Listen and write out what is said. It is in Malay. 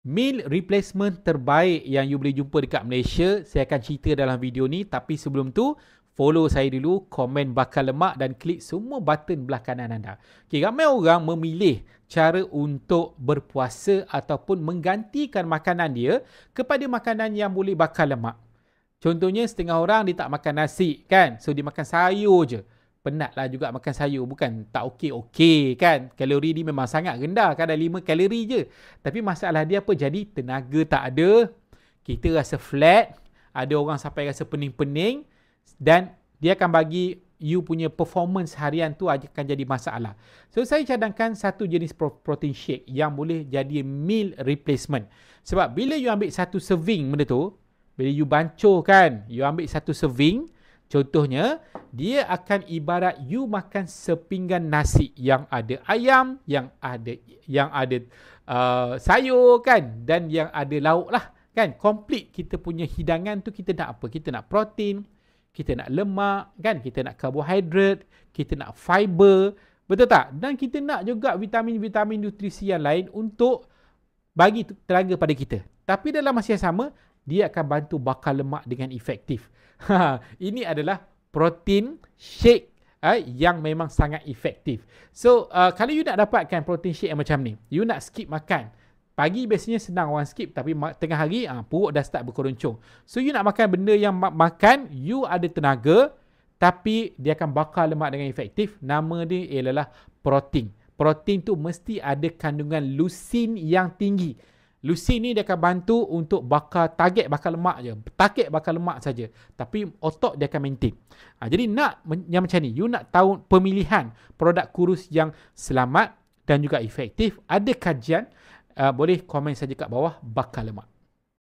Meal replacement terbaik yang you boleh jumpa dekat Malaysia, saya akan cerita dalam video ni. Tapi sebelum tu, follow saya dulu, komen bakar lemak dan klik semua button belah kanan anda. Okay, ramai orang memilih cara untuk berpuasa ataupun menggantikan makanan dia kepada makanan yang boleh bakar lemak. Contohnya setengah orang dia tak makan nasi kan, so dia makan sayur je. Penatlah juga makan sayur, bukan tak okey kan. Kalori dia memang sangat rendah, kadang 5 kalori je. Tapi masalah dia apa? Jadi tenaga tak ada, kita rasa flat, ada orang sampai rasa pening-pening dan dia akan bagi you punya performance harian tu akan jadi masalah. So saya cadangkan satu jenis protein shake yang boleh jadi meal replacement. Sebab bila you ambil satu serving benda tu, bila you bancuh kan, you ambil satu serving, contohnya, dia akan ibarat you makan sepinggan nasi yang ada ayam, yang ada sayur kan, dan yang ada lauk lah kan. Complete kita punya hidangan tu. Kita nak apa? Kita nak protein, kita nak lemak kan, kita nak karbohidrat, kita nak fiber, betul tak? Dan kita nak juga vitamin-vitamin nutrisi yang lain untuk bagi tenaga pada kita. Tapi dalam masa yang sama, dia akan bantu bakar lemak dengan efektif. Ini adalah protein shake yang memang sangat efektif. So, kalau you nak dapatkan protein shake yang macam ni, you nak skip makan. Pagi biasanya senang orang skip, tapi tengah hari perut dah start berkeroncong. So, you nak makan benda yang makan, you ada tenaga, tapi dia akan bakar lemak dengan efektif. Nama dia ialah protein. Protein tu mesti ada kandungan leucine yang tinggi. Leucine ni dia akan bantu untuk target bakar lemak je. Target bakar lemak saja. Tapi otot dia akan maintain. Jadi nak yang macam ni, you nak tahu pemilihan produk kurus yang selamat dan juga efektif, ada kajian, boleh komen saja kat bawah bakar lemak.